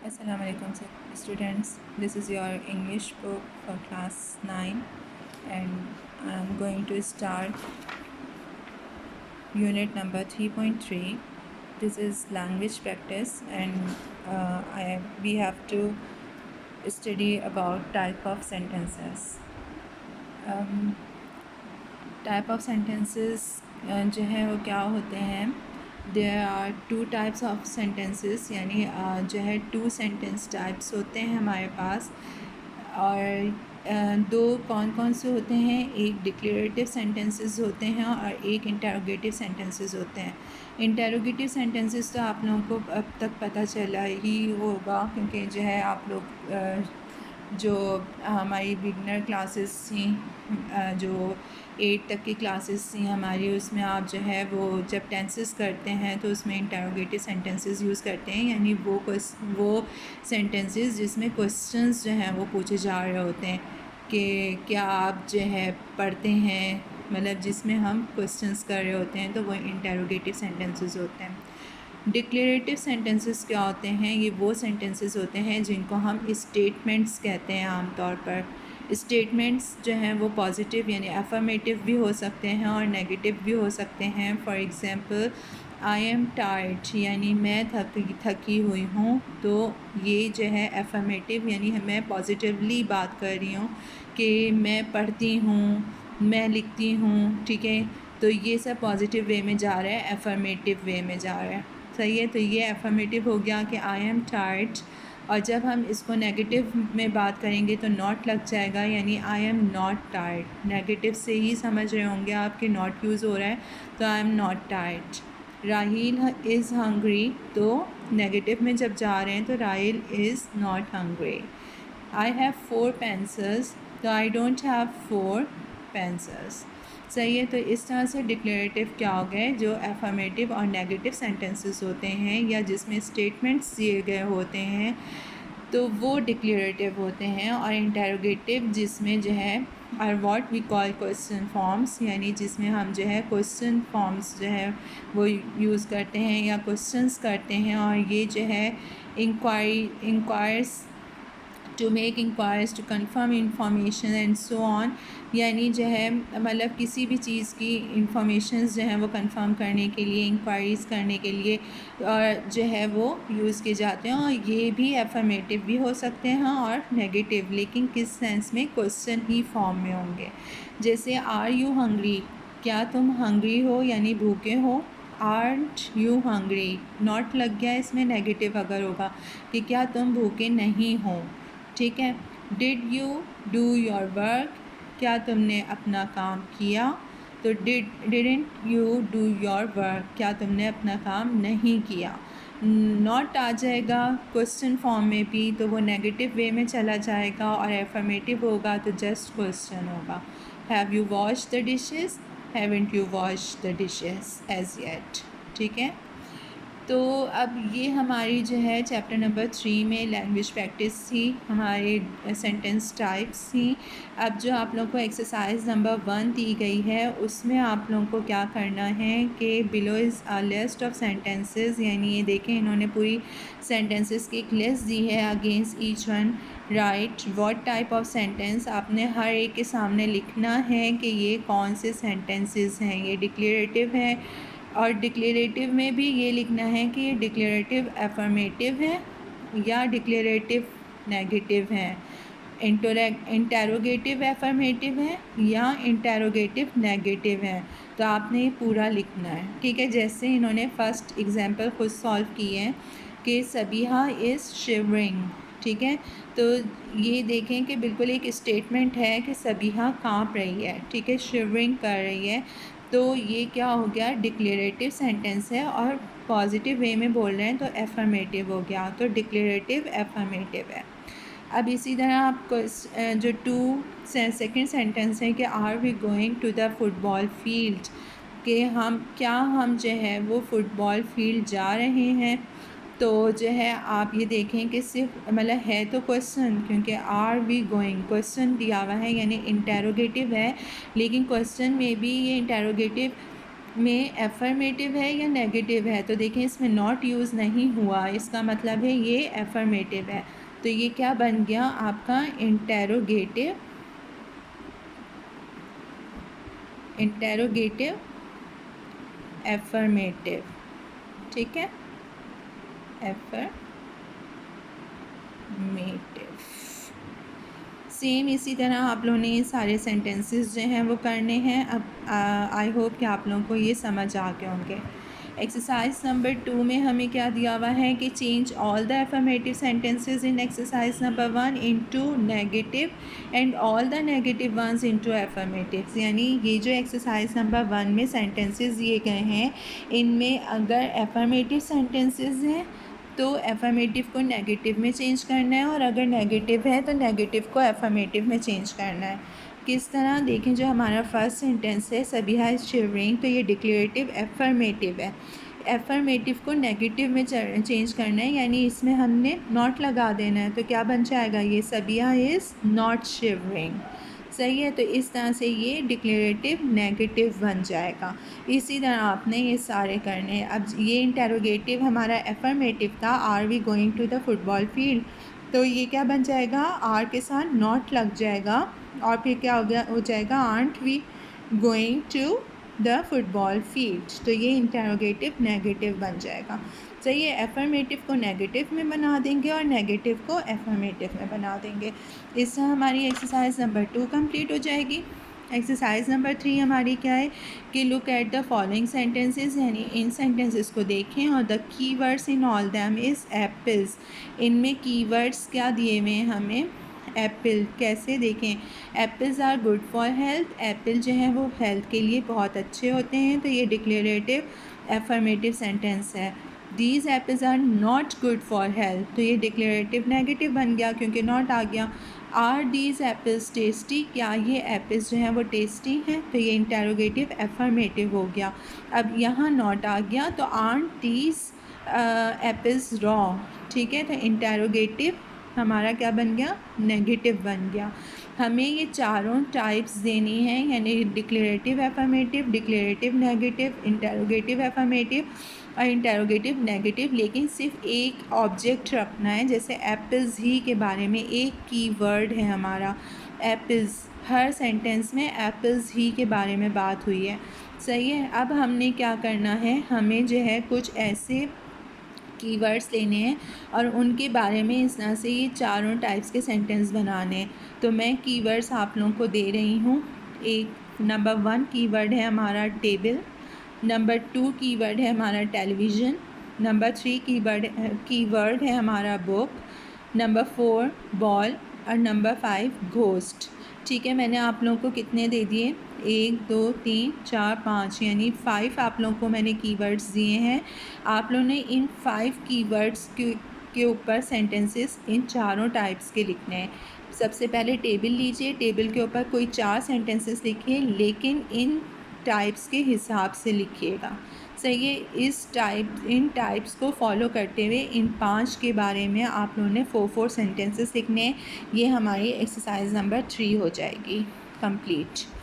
Assalamu alaikum students. This is your English book for class 9 and I'm going to start unit number 3.3. This is language practice and we have to study about type of sentences. Type of sentences जो है वो क्या होते हैं. There are two types of sentences यानी जो है two sentence types होते हैं हमारे पास. और दो कौन कौन से होते हैं. एक डिक्लेरेटिव सेंटेंसेस होते हैं और एक इंटरोगेटिव सेंटेंसेस होते हैं. इंटरोगेटिव सेंटेंसेस तो आप लोगों को अब तक पता चला ही होगा क्योंकि जो है आप लोग जो हमारी बिगनर क्लासेस थी जो 8 तक की क्लासेस थी हमारी, उसमें आप जो है वो जब टेंसेस करते हैं तो उसमें इंटरोगेटिव सेंटेंसेस यूज़ करते हैं यानी वो सेंटेंसेस जिसमें क्वेश्चंस जो हैं वो पूछे जा रहे होते हैं कि क्या आप जो है पढ़ते हैं, मतलब जिसमें हम क्वेश्चंस कर रहे होते हैं तो वो इंटरोगेटिव सेंटेंसेस होते हैं. डिक्लेरेटिव सेंटेंसेस क्या होते हैं. ये वो सेंटेंसेस होते हैं जिनको हम स्टेटमेंट्स कहते हैं. आमतौर पर स्टेटमेंट्स जो हैं वो पॉजिटिव यानी अफर्मेटिव भी हो सकते हैं और नेगेटिव भी हो सकते हैं. For example I am tired यानी मैं थकी हुई हूँ, तो ये जो है अफर्मेटिव यानी मैं पॉजिटिवली बात कर रही हूँ कि मैं पढ़ती हूँ, मैं लिखती हूँ. ठीक है, तो ये सब पॉजिटिव वे में जा रहा है, अफर्मेटिव वे में जा रहा है. सही है, तो ये अफर्मेटिव हो गया कि आई एम टायर्ड. और जब हम इसको नेगेटिव में बात करेंगे तो नॉट लग जाएगा यानी I am not tired. Negative से ही समझ रहे होंगे आप कि नॉट यूज़ हो रहा है, तो I am not tired. Rahil is hungry, तो नेगेटिव में जब जा रहे हैं तो Rahil is not hungry. I have 4 pencils, तो आई डोंट हैव 4 पेंसिल्स. सही है, तो इस तरह से डिक्लेरेटिव क्या हो गए, जो अफर्मेटिव और नेगेटिव सेंटेंसेस होते हैं या जिसमें स्टेटमेंट्स दिए गए होते हैं तो वो डिक्लेरेटिव होते हैं. और इंटरोगेटिव जिसमें जो है और what we call question forms यानी जिसमें हम जो है क्वेश्चन फॉर्म्स जो है वो यूज़ करते हैं या क्वेश्चंस करते हैं. और ये जो है inquires to make inquires, to confirm information and so on, यानी जो है मतलब किसी भी चीज़ की इंफॉर्मेशंस जो हैं वो कंफर्म करने के लिए, इंक्वायरीज़ करने के लिए और जो है वो यूज़ किए जाते हैं. और ये भी अफर्मेटिव भी हो सकते हैं और नेगेटिव, लेकिन किस सेंस में, क्वेश्चन ही फॉर्म में होंगे. जैसे आर यू हंग्री, क्या तुम हंग्री हो यानी भूखे हो. आर्ट यू हंग्री, नॉट लग गया इसमें, नेगेटिव अगर होगा कि क्या तुम भूखे नहीं हो. ठीक है. Did you do your work, क्या तुमने अपना काम किया. तो didn't you do your work, क्या तुमने अपना काम नहीं किया. नॉट आ जाएगा क्वेश्चन फॉर्म में भी, तो वो नेगेटिव वे में चला जाएगा. और एफर्मेटिव होगा तो जस्ट क्वेश्चन होगा. Have you wash the dishes, haven't you wash the dishes as yet. ठीक है, तो अब ये हमारी जो है चैप्टर नंबर 3 में लैंग्वेज प्रैक्टिस थी, हमारे सेंटेंस टाइप्स थी. अब जो आप लोगों को एक्सरसाइज नंबर 1 दी गई है उसमें आप लोगों को क्या करना है कि below is a list of sentences, यानी ये देखें इन्होंने पूरी सेंटेंसेस की एक लिस्ट दी है. Against each one right what type of sentence, आपने हर एक के सामने लिखना है कि ये कौन से सेंटेंसेस हैं. ये डिक्लेरेटिव है और डिक्लेरेटिव में भी ये लिखना है कि ये डिक्लेरेटिव अफर्मेटिव है या डिक्लेरेटिव नेगेटिव है. इंटरोगेटिव अफर्मेटिव है या इंटरोगेटिव नेगेटिव है. तो आपने ये पूरा लिखना है. ठीक है, जैसे इन्होंने फर्स्ट एग्जांपल खुद सॉल्व की है कि सबिहा इज़ शिवरिंग. ठीक है, तो ये देखें कि बिल्कुल एक स्टेटमेंट है कि सबिहा काँप रही है. ठीक है, शिवरिंग कर रही है. तो ये क्या हो गया, डिक्लेरेटिव सेंटेंस है और पॉजिटिव वे में बोल रहे हैं तो एफर्मेटिव हो गया. तो डिक्लेरेटिव एफर्मेटिव है. अब इसी तरह आपको जो सेकंड सेंटेंस है कि are we going to the football field, कि हम जो है वो फुटबॉल फील्ड जा रहे हैं. तो जो है आप ये देखें कि सिर्फ मतलब है तो क्वेश्चन, क्योंकि आर वी गोइंग क्वेश्चन दिया हुआ है यानी इंटरोगेटिव है, लेकिन क्वेश्चन में भी ये इंटरोगेटिव में एफर्मेटिव है या नेगेटिव है, तो देखें इसमें नॉट यूज़ नहीं हुआ, इसका मतलब है ये एफर्मेटिव है। तो ये क्या बन गया आपका इंटेरोगेटिव एफर्मेटिव। ठीक है, एफर्मेटिव। सेम इसी तरह आप लोगों ने ये सारे सेंटेंसेस जो हैं वो करने हैं। अब आई होप कि आप लोगों को ये समझ आ गए होंगे। एक्सरसाइज नंबर 2 में हमें क्या दिया हुआ है कि change all the affirmative sentences in exercise number 1 into negative and all the negative ones into affirmatives. यानी ये जो एक्सरसाइज नंबर 1 में सेंटेंसेस दिए गए हैं, इनमें अगर एफर्मेटिव सेंटेंसेस हैं तो एफर्मेटिव को नेगेटिव में चेंज करना है, और अगर नेगेटिव है तो नेगेटिव को एफर्मेटिव में चेंज करना है। किस तरह देखें, जो हमारा फर्स्ट सेंटेंस है सबिहा इज़ शिवरिंग, तो ये डिक्लेरेटिव एफर्मेटिव है। एफर्मेटिव को नेगेटिव में चेंज करना है, यानी इसमें हमने नॉट लगा देना है। तो क्या बन जाएगा, ये सबिहा इज़ नॉट शिवरिंग। सही है, तो इस तरह से ये डिक्लेरेटिव नेगेटिव बन जाएगा। इसी तरह आपने ये सारे करने। अब ये इंटेरोगेटिव हमारा एफर्मेटिव था, are we going to the football field, तो ये क्या बन जाएगा, आर के साथ नॉट लग जाएगा, और फिर क्या हो जाएगा, are we going to the football field. तो ये इंटेरोगेटिव नेगेटिव बन जाएगा। सही है, एफर्मेटिव को नेगेटिव में बना देंगे और नेगेटिव को एफर्मेटिव में बना देंगे। इससे हमारी एक्सरसाइज नंबर 2 कंप्लीट हो जाएगी। एक्सरसाइज नंबर 3 हमारी क्या है कि look at the following sentences, यानी इन सेंटेंसेस को देखें और the keywords in all them is apples. इनमें कीवर्ड्स क्या दिए हुए हैं हमें, एप्पल। कैसे देखें, apples are good for health, apple जो है वो हेल्थ के लिए बहुत अच्छे होते हैं, तो ये डिक्लेरेटिव एफर्मेटिव सेंटेंस है। These apples are not good for health, तो ये डिक्लेरेटिव नेगेटिव बन गया क्योंकि नॉट आ गया। आर दीज एप्पल्स टेस्टी, क्या ये एप्पल्स जो हैं वो टेस्टी हैं, तो ये इंटेरोगेटिव एफर्मेटिव हो गया। अब यहाँ नॉट आ गया, तो आर्ट दीज एप्पल्स रॉ। ठीक है, तो इंटेरोगेटिव हमारा क्या बन गया, नेगेटिव बन गया। हमें ये चारों टाइप्स देनी है, यानी declarative affirmative, declarative negative, interrogative affirmative और इंटेरोगेटिव नेगेटिव, लेकिन सिर्फ एक ऑब्जेक्ट रखना है। जैसे एप्पल्स ही के बारे में एक कीवर्ड है हमारा एप्पल्स, हर सेंटेंस में एप्पल्स ही के बारे में बात हुई है। सही है, अब हमने क्या करना है, हमें जो है कुछ ऐसे कीवर्ड्स लेने हैं और उनके बारे में इस तरह से ये चारों टाइप्स के सेंटेंस बनाने हैं। तो मैं कीवर्ड्स आप लोगों को दे रही हूँ। एक नंबर 1 कीवर्ड है हमारा टेबल, नंबर 2 कीवर्ड है हमारा टेलीविज़न, नंबर 3 कीवर्ड है हमारा बुक, नंबर 4 बॉल और नंबर 5 घोस्ट। ठीक है, मैंने आप लोगों को कितने दे दिए, 1 2 3 4 5, यानी 5 आप लोगों को मैंने कीवर्ड्स दिए हैं। आप लोगों ने इन 5 कीवर्ड्स के ऊपर सेंटेंसेस इन चारों टाइप्स के लिखने हैं। सबसे पहले टेबल लीजिए, टेबल के ऊपर कोई 4 सेंटेंसेस लिखिए, लेकिन इन टाइप्स के हिसाब से लिखिएगा। सही है, इन टाइप्स को फॉलो करते हुए इन 5 के बारे में आप लोगों ने 4 सेंटेंसेस लिखने हैं। ये हमारी एक्सरसाइज नंबर 3 हो जाएगी कंप्लीट।